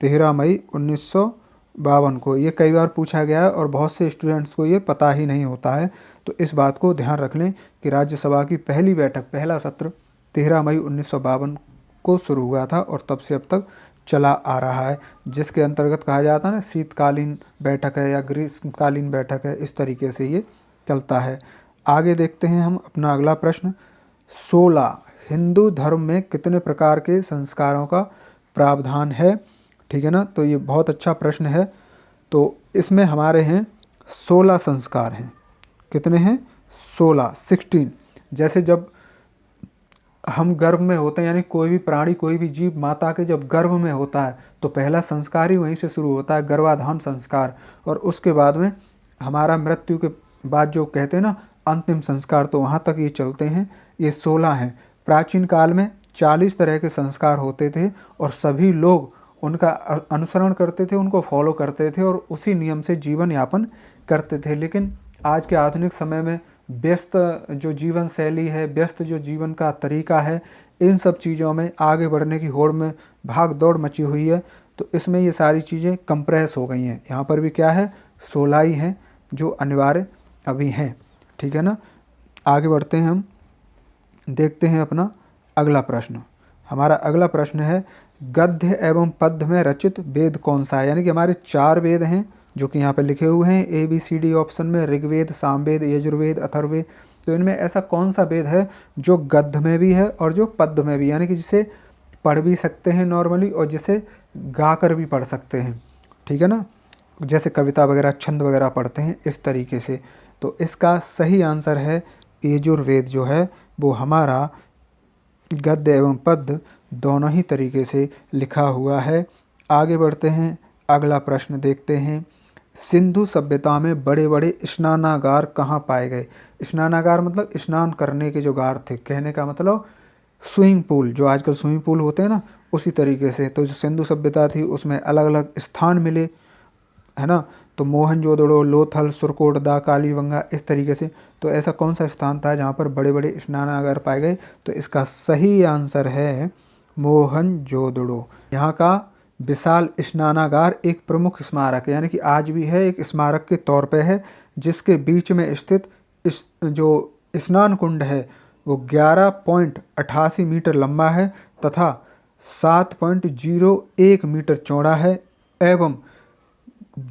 13 मई 1952 को। ये कई बार पूछा गया है और बहुत से स्टूडेंट्स को ये पता ही नहीं होता है, तो इस बात को ध्यान रख लें कि राज्यसभा की पहली बैठक, पहला सत्र 13 मई 1952 को शुरू हुआ था और तब से अब तक चला आ रहा है, जिसके अंतर्गत कहा जाता है ना शीतकालीन बैठक है या ग्रीष्मकालीन बैठक है, इस तरीके से ये चलता है। आगे देखते हैं हम अपना अगला प्रश्न। 16, हिंदू धर्म में कितने प्रकार के संस्कारों का प्रावधान है? ठीक है ना, तो ये बहुत अच्छा प्रश्न है। तो इसमें हमारे हैं 16 संस्कार हैं। कितने हैं? 16। जैसे जब हम गर्भ में होते हैं, यानी कोई भी प्राणी, कोई भी जीव माता के जब गर्भ में होता है तो पहला संस्कार ही वहीं से शुरू होता है, गर्भाधान संस्कार। और उसके बाद में हमारा मृत्यु के बाद जो कहते हैं ना अंतिम संस्कार, तो वहाँ तक ये चलते हैं। ये 16 हैं। प्राचीन काल में 40 तरह के संस्कार होते थे और सभी लोग उनका अनुसरण करते थे, उनको फॉलो करते थे और उसी नियम से जीवन यापन करते थे। लेकिन आज के आधुनिक समय में व्यस्त जो जीवन शैली है, व्यस्त जो जीवन का तरीका है, इन सब चीज़ों में आगे बढ़ने की होड़ में भाग दौड़ मची हुई है, तो इसमें ये सारी चीज़ें कंप्रेस हो गई हैं। यहाँ पर भी क्या है, 16 ही हैं जो अनिवार्य अभी हैं। ठीक है ना, आगे बढ़ते हैं हम, देखते हैं अपना अगला प्रश्न। हमारा अगला प्रश्न है, गद्य एवं पद्य में रचित वेद कौन सा है? यानी कि हमारे 4 वेद हैं जो कि यहाँ पे लिखे हुए हैं ABCD ऑप्शन में, ऋग्वेद, सामवेद, यजुर्वेद, अथर्ववेद। तो इनमें ऐसा कौन सा वेद है जो गद्य में भी है और जो पद्य में भी, यानी कि जिसे पढ़ भी सकते हैं नॉर्मली और जिसे गा कर भी पढ़ सकते हैं? ठीक है ना, जैसे कविता वगैरह, छंद वगैरह पढ़ते हैं, इस तरीके से। तो इसका सही आंसर है यजुर्वेद जो है वो हमारा गद्य एवं पद्य दोनों ही तरीके से लिखा हुआ है। आगे बढ़ते हैं, अगला प्रश्न देखते हैं। सिंधु सभ्यता में बड़े बड़े स्नानागार कहाँ पाए गए? स्नानागार मतलब स्नान करने के जो गार थे, कहने का मतलब स्विमिंग पूल, जो आजकल स्विमिंग पूल होते हैं ना, उसी तरीके से। तो जो सिंधु सभ्यता थी उसमें अलग अलग स्थान मिले, है ना, तो मोहनजोदड़ो, लोथल, सुरकोटदा, कालीबंगा, इस तरीके से। तो ऐसा कौन सा स्थान था जहाँ पर बड़े बड़े स्नानागार पाए गए? तो इसका सही आंसर है मोहनजोदड़ो। यहाँ का विशाल स्नानागार एक प्रमुख स्मारक है, यानी कि आज भी है, एक स्मारक के तौर पे है, जिसके बीच में स्थित इस जो स्नान कुंड है वो 11.88 मीटर लंबा है तथा 7.01 मीटर चौड़ा है एवं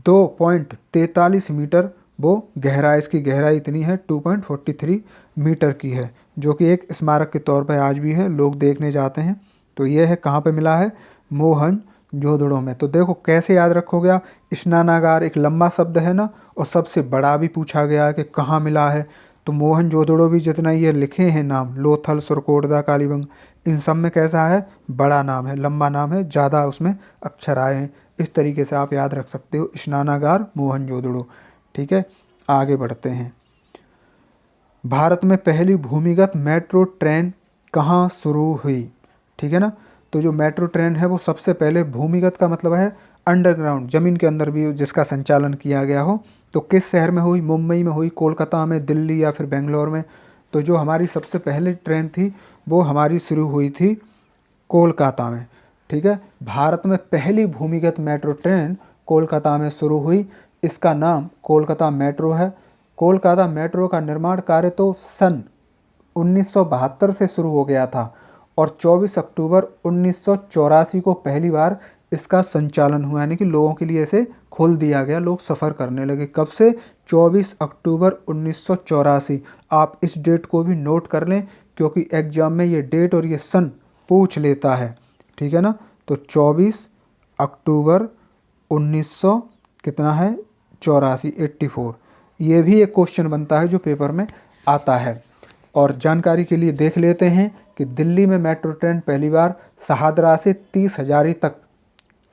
2.43 मीटर वो गहराई, इसकी गहराई इतनी है 2.43 मीटर की है, जो कि एक स्मारक के तौर पर आज भी है, लोग देखने जाते हैं। तो ये है कहाँ पे मिला है? मोहनजोदड़ो में। तो देखो कैसे याद रखोगे आप, स्नानागार एक लंबा शब्द है ना, और सबसे बड़ा भी पूछा गया है कि कहाँ मिला है। तो मोहनजोदड़ो भी जितना ये लिखे हैं नाम, लोथल, सुरकोटदा, कालीबंग, इन सब में कैसा है? बड़ा नाम है, लंबा नाम है, ज़्यादा उसमें अक्षर आए हैं। इस तरीके से आप याद रख सकते हो, स्नानागार मोहनजोदड़ो। ठीक है, आगे बढ़ते हैं। भारत में पहली भूमिगत मेट्रो ट्रेन कहाँ शुरू हुई, ठीक है ना। तो जो मेट्रो ट्रेन है वो सबसे पहले भूमिगत का मतलब है अंडरग्राउंड, ज़मीन के अंदर भी जिसका संचालन किया गया हो, तो किस शहर में हुई, मुंबई में हुई, कोलकाता में, दिल्ली या फिर बेंगलोर में। तो जो हमारी सबसे पहले ट्रेन थी वो हमारी शुरू हुई थी कोलकाता में, ठीक है। भारत में पहली भूमिगत मेट्रो ट्रेन कोलकाता में शुरू हुई, इसका नाम कोलकाता मेट्रो है। कोलकाता मेट्रो का निर्माण कार्य तो सन 1972 से शुरू हो गया था और 24 अक्टूबर 1984 को पहली बार इसका संचालन हुआ, यानी कि लोगों के लिए इसे खोल दिया गया, लोग सफ़र करने लगे। कब से? 24 अक्टूबर 1984। आप इस डेट को भी नोट कर लें क्योंकि एग्जाम में ये डेट और ये सन पूछ लेता है, ठीक है ना। तो 24 अक्टूबर 1900 कितना है 84, 84। ये भी एक क्वेश्चन बनता है जो पेपर में आता है। और जानकारी के लिए देख लेते हैं कि दिल्ली में मेट्रो ट्रेन पहली बार शहादरा से 30 हजारी तक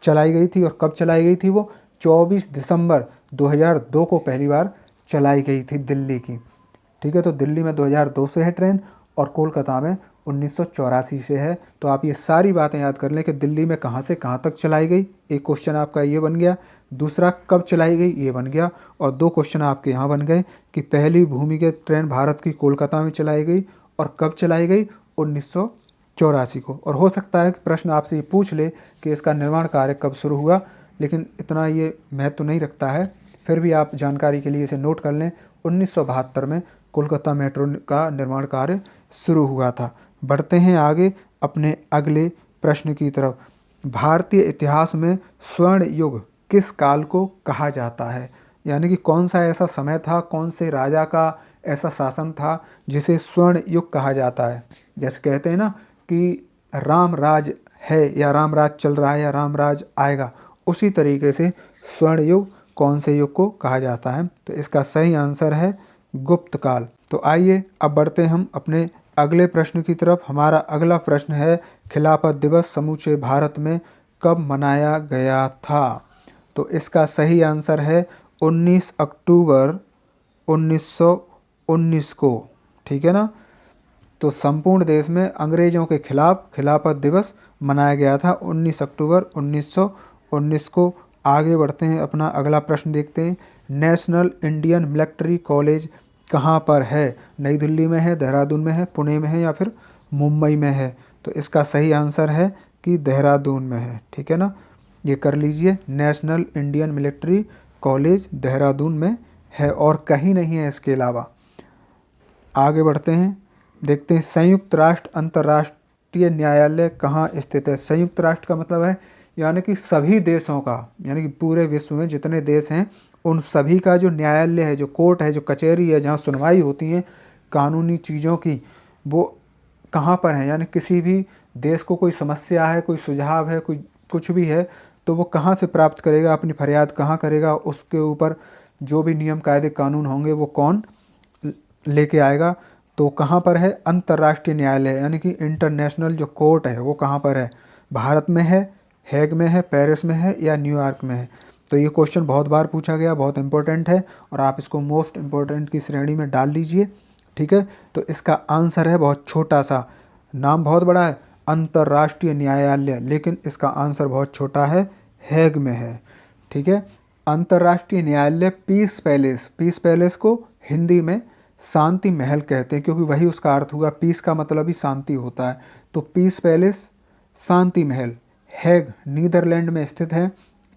चलाई गई थी। और कब चलाई गई थी? वो 24 दिसंबर 2002 को पहली बार चलाई गई थी दिल्ली की, ठीक है। तो दिल्ली में 2002 से है ट्रेन और कोलकाता में 1984 से है। तो आप ये सारी बातें याद कर लें कि दिल्ली में कहाँ से कहाँ तक चलाई गई, एक क्वेश्चन आपका ये बन गया। दूसरा कब चलाई गई ये बन गया। और दो क्वेश्चन आपके यहाँ बन गए कि पहली भूमिगत ट्रेन भारत की कोलकाता में चलाई गई और कब चलाई गई, 1984 को। और हो सकता है कि प्रश्न आपसे ये पूछ ले कि इसका निर्माण कार्य कब शुरू हुआ, लेकिन इतना ये महत्व नहीं रखता है, फिर भी आप जानकारी के लिए इसे नोट कर लें। 1972 में कोलकाता मेट्रो का निर्माण कार्य शुरू हुआ था। बढ़ते हैं आगे अपने अगले प्रश्न की तरफ। भारतीय इतिहास में स्वर्ण युग किस काल को कहा जाता है? यानी कि कौन सा ऐसा समय था, कौन से राजा का ऐसा शासन था जिसे स्वर्ण युग कहा जाता है। जैसे कहते हैं ना कि राम राज है या राम राज चल रहा है या राम राज आएगा, उसी तरीके से स्वर्ण युग कौन से युग को कहा जाता है? तो इसका सही आंसर है गुप्त काल। तो आइए अब बढ़ते हम अपने अगले प्रश्न की तरफ। हमारा अगला प्रश्न है खिलाफत दिवस समूचे भारत में कब मनाया गया था? तो इसका सही आंसर है 19 अक्टूबर 1919 को, ठीक है ना। तो संपूर्ण देश में अंग्रेजों के खिलाफ खिलाफत दिवस मनाया गया था 19 अक्टूबर 1919 को। आगे बढ़ते हैं, अपना अगला प्रश्न देखते हैं। नेशनल इंडियन मिलिट्री कॉलेज कहाँ पर है? नई दिल्ली में है, देहरादून में है, पुणे में है या फिर मुंबई में है? तो इसका सही आंसर है कि देहरादून में है, ठीक है ना। ये कर लीजिए, national Indian military college Dehradun में है और कहीं नहीं है इसके अलावा। आगे बढ़ते हैं, देखते हैं संयुक्त राष्ट्र अंतर्राष्ट्रीय न्यायालय कहाँ स्थित है? संयुक्त राष्ट्र का मतलब है यानी कि सभी देशों का, यानी कि पूरे विश्व में जितने देश हैं उन सभी का जो न्यायालय है, जो कोर्ट है, जो कचहरी है, जहाँ सुनवाई होती है कानूनी चीज़ों की, वो कहाँ पर है? यानी किसी भी देश को कोई समस्या है, कोई सुझाव है, कोई कुछ भी है, तो वो कहाँ से प्राप्त करेगा, अपनी फरियाद कहाँ करेगा, उसके ऊपर जो भी नियम कायदे कानून होंगे वो कौन लेके आएगा? तो कहाँ पर है? अंतर्राष्ट्रीय न्यायालय, यानी कि इंटरनेशनल जो कोर्ट है वो कहाँ पर है? भारत में है, हेग में है, पेरिस में है या न्यूयॉर्क में है? तो ये क्वेश्चन बहुत बार पूछा गया, बहुत इंपॉर्टेंट है और आप इसको मोस्ट इम्पोर्टेंट की श्रेणी में डाल लीजिए, ठीक है। तो इसका आंसर है बहुत छोटा सा, नाम बहुत बड़ा है अंतर्राष्ट्रीय न्यायालय, लेकिन इसका आंसर बहुत छोटा है, हेग में है, ठीक है। अंतर्राष्ट्रीय न्यायालय पीस पैलेस, पीस पैलेस को हिंदी में शांति महल कहते हैं क्योंकि वही उसका अर्थ हुआ, पीस का मतलब ही शांति होता है। तो पीस पैलेस शांति महल हेग नीदरलैंड में स्थित है।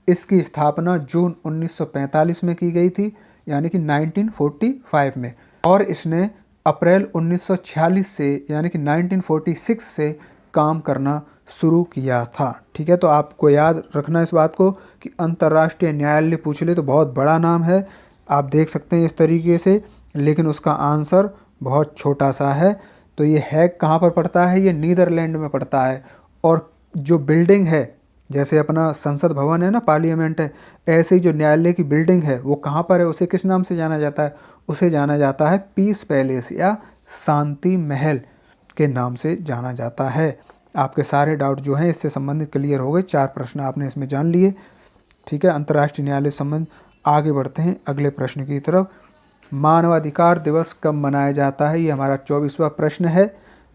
इसकी स्थापना जून 1945 में की गई थी, यानी कि 1945 में, और इसने अप्रैल 1946 से यानी कि 1946 से काम करना शुरू किया था, ठीक है। तो आपको याद रखना इस बात को कि अंतर्राष्ट्रीय न्यायालय पूछ ले तो बहुत बड़ा नाम है, आप देख सकते हैं इस तरीके से, लेकिन उसका आंसर बहुत छोटा सा है। तो ये हैग कहाँ पर पड़ता है? ये नीदरलैंड में पड़ता है। और जो बिल्डिंग है, जैसे अपना संसद भवन है ना, पार्लियामेंट है, ऐसे ही जो न्यायालय की बिल्डिंग है वो कहाँ पर है, उसे किस नाम से जाना जाता है? उसे जाना जाता है पीस पैलेस या शांति महल के नाम से जाना जाता है। आपके सारे डाउट जो हैं इससे संबंधित क्लियर हो गए, 4 प्रश्न आपने इसमें जान लिए, ठीक है, अंतर्राष्ट्रीय न्यायालय संबंध। आगे बढ़ते हैं अगले प्रश्न की तरफ। मानवाधिकार दिवस कब मनाया जाता है? ये हमारा 24वां प्रश्न है।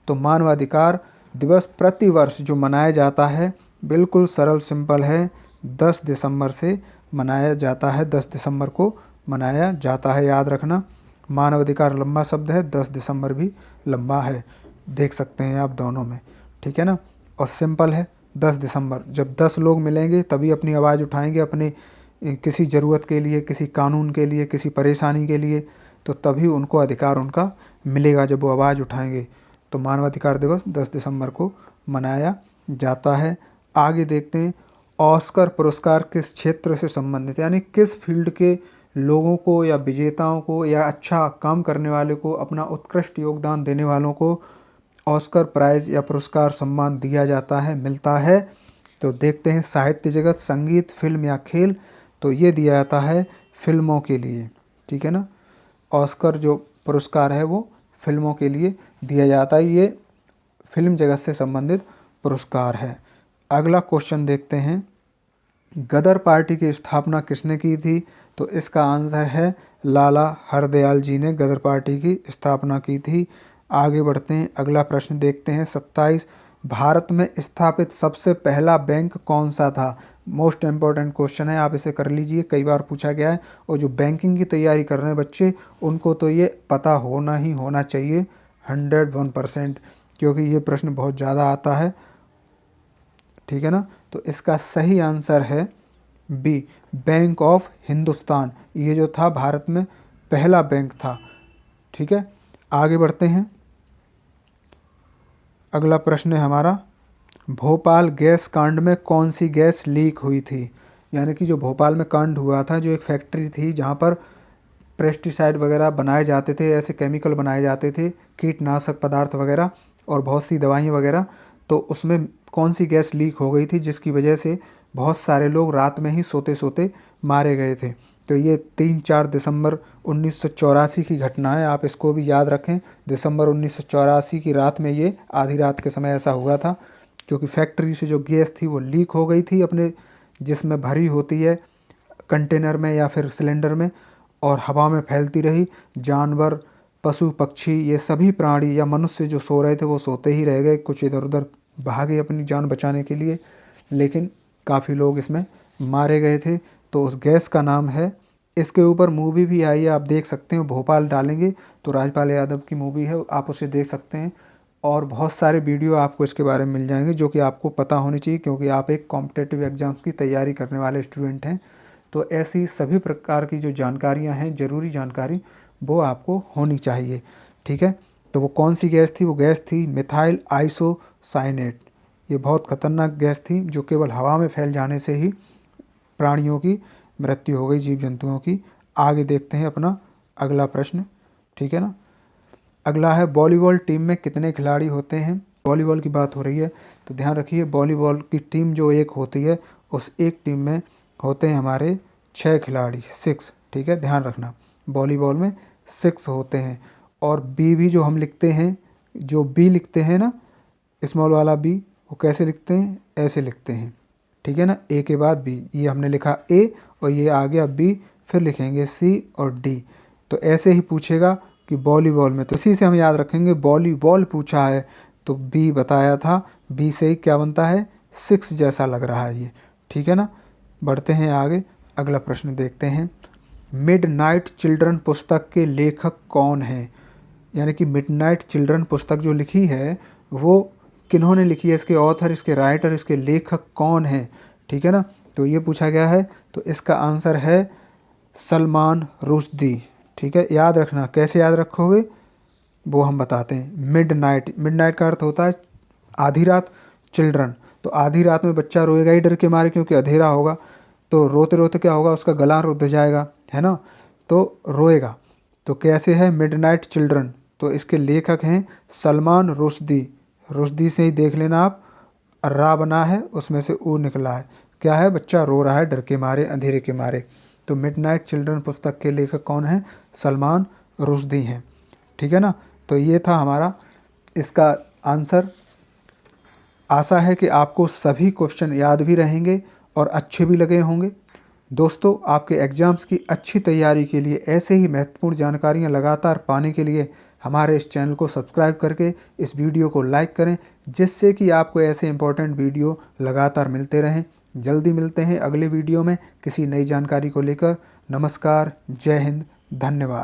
तो तो मानवाधिकार दिवस प्रतिवर्ष जो मनाया जाता है बिल्कुल सरल सिंपल है, 10 दिसंबर से मनाया जाता है। 10 दिसंबर को मनाया जाता है, याद रखना। मानवाधिकार लंबा शब्द है, 10 दिसंबर भी लंबा है, देख सकते हैं आप दोनों में, ठीक है ना। और सिंपल है 10 दिसंबर, जब 10 लोग मिलेंगे तभी अपनी आवाज़ उठाएंगे अपने किसी ज़रूरत के लिए, किसी कानून के लिए, किसी परेशानी के लिए, तो तभी उनको अधिकार उनका मिलेगा जब वो आवाज़ उठाएंगे। तो मानवाधिकार दिवस 10 दिसंबर को मनाया जाता है। आगे देखते हैं, ऑस्कर पुरस्कार किस क्षेत्र से संबंधित, यानी किस फील्ड के लोगों को या विजेताओं को या अच्छा काम करने वाले को, अपना उत्कृष्ट योगदान देने वालों को ऑस्कर प्राइज़ या पुरस्कार सम्मान दिया जाता है, मिलता है। तो देखते हैं, साहित्य जगत, संगीत, फिल्म या खेल, तो ये दिया जाता है फिल्मों के लिए, ठीक है ना। ऑस्कर जो पुरस्कार है वो फिल्मों के लिए दिया जाता है, ये फिल्म जगत से संबंधित पुरस्कार है। अगला क्वेश्चन देखते हैं, गदर पार्टी की स्थापना किसने की थी, तो इसका आंसर है लाला हरदयाल जी ने गदर पार्टी की स्थापना की थी। आगे बढ़ते हैं, अगला प्रश्न देखते हैं 27, भारत में स्थापित सबसे पहला बैंक कौन सा था। मोस्ट इम्पॉर्टेंट क्वेश्चन है, आप इसे कर लीजिए, कई बार पूछा गया है। और जो बैंकिंग की तैयारी कर रहे हैं बच्चे, उनको तो ये पता होना ही होना चाहिए 101%, क्योंकि ये प्रश्न बहुत ज़्यादा आता है, ठीक है ना। तो इसका सही आंसर है बी, बैंक ऑफ हिंदुस्तान। ये जो था भारत में पहला बैंक था, ठीक है। आगे बढ़ते हैं, अगला प्रश्न है हमारा, भोपाल गैस कांड में कौन सी गैस लीक हुई थी। यानी कि जो भोपाल में कांड हुआ था, जो एक फैक्ट्री थी जहाँ पर पेस्टिसाइड वगैरह बनाए जाते थे, ऐसे केमिकल बनाए जाते थे, कीटनाशक पदार्थ वगैरह और बहुत सी दवाइयाँ वगैरह, तो उसमें कौन सी गैस लीक हो गई थी जिसकी वजह से बहुत सारे लोग रात में ही सोते सोते मारे गए थे। तो ये 3-4 दिसंबर 1984 की घटना है, आप इसको भी याद रखें। दिसंबर 1984 की रात में, ये आधी रात के समय ऐसा हुआ था, क्योंकि फैक्ट्री से जो गैस थी वो लीक हो गई थी अपने, जिसमें भरी होती है कंटेनर में या फिर सिलेंडर में, और हवा में फैलती रही। जानवर, पशु पक्षी, ये सभी प्राणी या मनुष्य जो सो रहे थे वो सोते ही रह गए, कुछ इधर उधर भागे अपनी जान बचाने के लिए, लेकिन काफ़ी लोग इसमें मारे गए थे। तो उस गैस का नाम है, इसके ऊपर मूवी भी आई है, आप देख सकते हो, भोपाल डालेंगे तो राजपाल यादव की मूवी है, आप उसे देख सकते हैं। और बहुत सारे वीडियो आपको इसके बारे में मिल जाएंगे जो कि आपको पता होनी चाहिए, क्योंकि आप एक कॉम्पिटिटिव एग्ज़ाम्स की तैयारी करने वाले स्टूडेंट हैं। तो ऐसी सभी प्रकार की जो जानकारियां हैं, ज़रूरी जानकारी, वो आपको होनी चाहिए, ठीक है। तो वो कौन सी गैस थी, वो गैस थी मिथाइल आइसोसाइनेट। ये बहुत खतरनाक गैस थी, जो केवल हवा में फैल जाने से ही प्राणियों की मृत्यु हो गई, जीव जंतुओं की। आगे देखते हैं अपना अगला प्रश्न, ठीक है ना। अगला है, वॉलीबॉल टीम में कितने खिलाड़ी होते हैं। वॉलीबॉल की बात हो रही है तो ध्यान रखिए, वॉलीबॉल की टीम जो एक होती है, उस एक टीम में होते हैं हमारे 6 खिलाड़ी, 6, ठीक है, ध्यान रखना। वॉलीबॉल में 6 होते हैं। और बी भी जो हम लिखते हैं, जो बी लिखते हैं ना, स्मॉल वाला बी, वो कैसे लिखते हैं, ऐसे लिखते हैं, ठीक है ना, ए के बाद बी। ये हमने लिखा ए और ये आ गया बी, फिर लिखेंगे सी और डी। तो ऐसे ही पूछेगा कि वॉलीबॉल में, तो इसी से हम याद रखेंगे, वॉलीबॉल पूछा है तो बी बताया था, बी से ही क्या बनता है, 6 जैसा लग रहा है ये, ठीक है ना। बढ़ते हैं आगे, अगला प्रश्न देखते हैं, मिडनाइट चिल्ड्रन पुस्तक के लेखक कौन हैं। यानी कि मिडनाइट चिल्ड्रन पुस्तक जो लिखी है वो किन्होंने लिखी है, इसके ऑथर, इसके राइटर, इसके लेखक कौन हैं, ठीक है ना। तो ये पूछा गया है, तो इसका आंसर है सलमान रुश्दी, ठीक है। याद रखना, कैसे याद रखोगे वो हम बताते हैं। मिडनाइट, मिडनाइट का अर्थ होता है आधी रात, चिल्ड्रन, तो आधी रात में बच्चा रोएगा ही डर के मारे, क्योंकि अंधेरा होगा, तो रोते रोते क्या होगा, उसका गला रुध जाएगा, है ना, तो रोएगा। तो कैसे है मिडनाइट चिल्ड्रन, तो इसके लेखक हैं सलमान रुश्दी। रुश्दी से ही देख लेना आप, रा बना है उसमें से ऊ निकला है, क्या है, बच्चा रो रहा है डर के मारे, अंधेरे के मारे। तो मिडनाइट चिल्ड्रन पुस्तक के लेखक कौन हैं, सलमान रुश्दी हैं, ठीक है ना। तो ये था हमारा इसका आंसर। आशा है कि आपको सभी क्वेश्चन याद भी रहेंगे और अच्छे भी लगे होंगे। दोस्तों, आपके एग्ज़ाम्स की अच्छी तैयारी के लिए ऐसे ही महत्वपूर्ण जानकारियाँ लगातार पाने के लिए हमारे इस चैनल को सब्सक्राइब करके इस वीडियो को लाइक करें, जिससे कि आपको ऐसे इंपॉर्टेंट वीडियो लगातार मिलते रहें। जल्दी मिलते हैं अगले वीडियो में किसी नई जानकारी को लेकर। नमस्कार, जय हिंद, धन्यवाद।